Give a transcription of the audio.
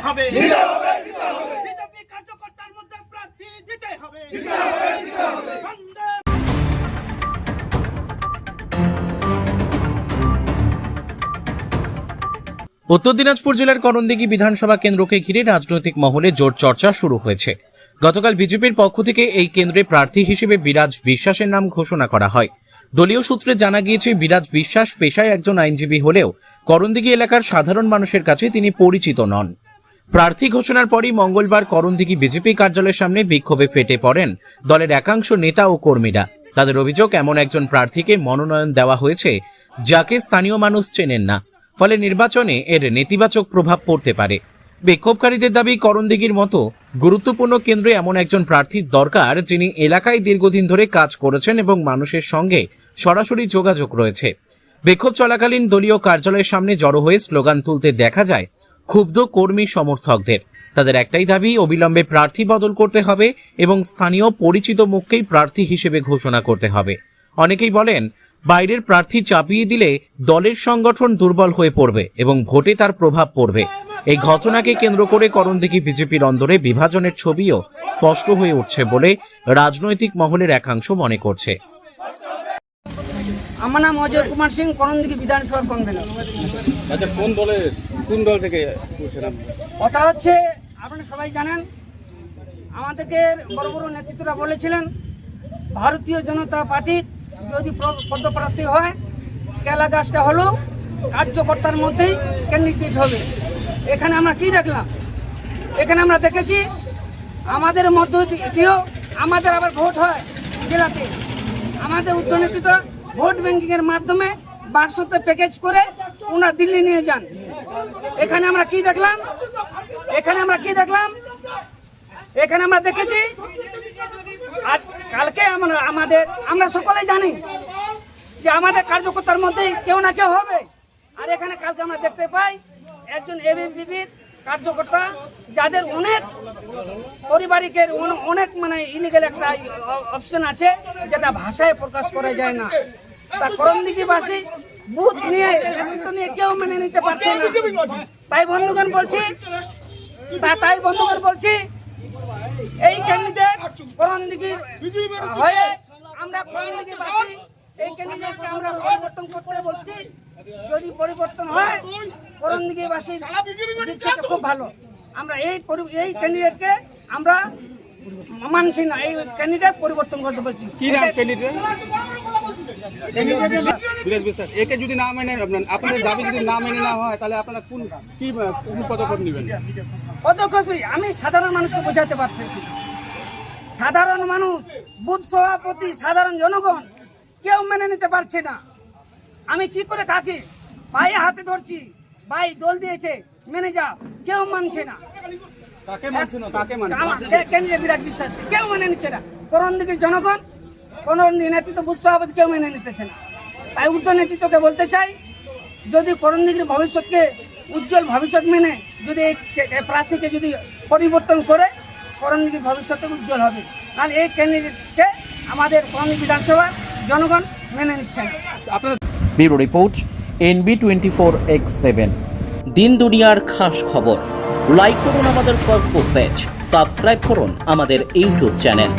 হবে বিজেপি কার্যকর্তার মধ্যে প্রার্থী দিতে হবে। উত্তর দিনাজপুর জেলার করণদিঘি বিধানসভা কেন্দ্রকে ঘিরে রাজনৈতিক মহলে জোর চর্চা শুরু হয়েছে। গতকাল বিজেপির পক্ষ থেকে এই কেন্দ্রে প্রার্থী হিসেবে বিরাজ বিশ্বাসের নাম ঘোষণা করা হয়। দলীয় সূত্রে জানা গিয়েছে, বিরাজ বিশ্বাস পেশায় একজন আইনজীবী হলেও করণদিঘি এলাকার সাধারণ মানুষের কাছে তিনি পরিচিত নন। প্রার্থী ঘোষণার পরই মঙ্গলবার করণদিঘি বিজেপি কার্যালয়ের সামনে বিক্ষোভে ফেটে পড়েন দলের একাংশ নেতা ও কর্মীরা। তাদের অভিযোগ, এমন একজন প্রার্থীকে মনোনয়ন দেওয়া হয়েছে যাকে স্থানীয় মানুষ চেনেন না, ফলে নির্বাচনে এর নেতিবাচক প্রভাব পড়তে পারে। বিক্ষোভকারীদের দাবি, করণদিঘির মতো গুরুত্বপূর্ণ কেন্দ্রে এমন একজন প্রার্থীর দরকার যিনি এলাকায় দীর্ঘদিন ধরে কাজ করেছেন এবং মানুষের সঙ্গে সরাসরি যোগাযোগ রয়েছে। বিক্ষোভ চলাকালীন দলীয় কার্যালয়ের সামনে জড়ো হয়ে স্লোগান তুলতে দেখা যায় ক্ষুব্ধ কর্মী সমর্থকদের। তাদের একটাই দাবি, অবিলম্বে প্রার্থী বদল করতে হবে এবং স্থানীয় পরিচিত মুখকেই প্রার্থী হিসেবে ঘোষণা করতে হবে। অনেকেই বলেন, বাইরের প্রার্থী চাপিয়ে দিলে দলের সংগঠন দুর্বল হয়ে পড়বে এবং ভোটে তার প্রভাব পড়বে। এই ঘটনাকে কেন্দ্র করে করণদিঘি বিজেপির অন্দরে বিভাজনের ছবিও স্পষ্ট হয়ে উঠছে বলে রাজনৈতিক মহলের একাংশ মনে করছে। আমার নাম অজয় কুমার সিং, করণদিঘি বিধানসভার কনভেনর। আচ্ছা, কোন দল থেকে কথা হচ্ছে, আপনারা সবাই জানেন, আমাদেরকে বড় বড় নেতৃত্বরা বলেছিলেন ভারতীয় জনতা পার্টি যদি পদপ্রার্থী হয়, কেলা গাছটা হলো কার্যকর্তার মধ্যেই ক্যান্ডিডেট হবে। এখানে আমরা কি দেখলাম? এখানে আমরা দেখেছি আমাদের মধ্য দিয়েও আমাদের আবার ভোট হয় জেলাতে। আমাদের উচ্চ নেতৃত্ব ভোট ব্যাংকিংয়ের মাধ্যমে বাক্সতে প্যাকেজ করে ওনারা দিল্লি নিয়ে যান। এখানে আমরা কি দেখলাম? এখানে আমরা দেখেছি আজ কালকে আমরা সকলেই জানি যে আমাদের কার্যকর্তার মধ্যে কেউ না কেউ হবে। আর এখানে কালকে আমরা দেখতে পাই একজন এবিপির কার্যকর্তা, যাদের অনেক পারিবারিকের অনেক ইলিগাল একটা অপশন আছে, যেটা ভাষায় প্রকাশ করা যায় না। তা করণদিঘিবাসী বুথ নিয়ে নেতৃত্ব নিয়ে কেউ মেনে নিতে পারছে না। তাই বন্ধুগণ বলছি এই ক্যান্ডিডেট করণদিঘির হয়ে আমরা করণদিঘিবাসী এই ক্যান্ডিডেটকে আমরা পরিবর্তন করতে বলছি। যদি পরিবর্তন হয় করণদিঘিবাসীর দিক থেকে খুব ভালো। আমরা এই ক্যান্ডিডেটকে আমরা মানছি না, এই ক্যান্ডিডেট পরিবর্তন করতে বলছি। কি নাম ক্যান্ডিডেট? একে যদি না মেনে আপনাদের দাবি যদি না মেনে না হয়, তাহলে আপনারা কোন পদক্ষেপ নেবেন? পদক্ষেপ আমি সাধারণ মানুষকে বোঝাতে পারতেছি। সাধারণ মানুষ, বুথ সভাপতি, সাধারণ জনগণ কেউ মেনে নিতে পারছে না। আমি কি করে কাকে পায়ে হাতে ধরছি, ভাই দল দিয়েছে মেনে যা, কেউ মানছে না। বিরাট বিশ্বাস কেউ মেনে নিচ্ছে না। করণদিঘির জনগণ, কোন নেতৃত্ব, বুথ সভাপতি কেউ মেনে নিতেছে না। তাই উর্ধ্ব নেতৃত্বকে বলতে চাই, যদি করণদিঘির ভবিষ্যৎকে উজ্জ্বল ভবিষ্যৎ মেনে যদি এই প্রার্থীকে যদি পরিবর্তন করে, করণদিঘির ভবিষ্যতে উজ্জ্বল হবে। কারণ এই ক্যান্ডিডেটকে আমাদের করণদিঘি বিধানসভার জনগণ মেনে নিচ্ছে না। Bureau report, NB24X7। দিন দুনিয়ার খাস খবর। লাইক করুন আমাদের ফেসবুক পেজ, সাবস্ক্রাইব করুন আমাদের ইউটিউব চ্যানেল।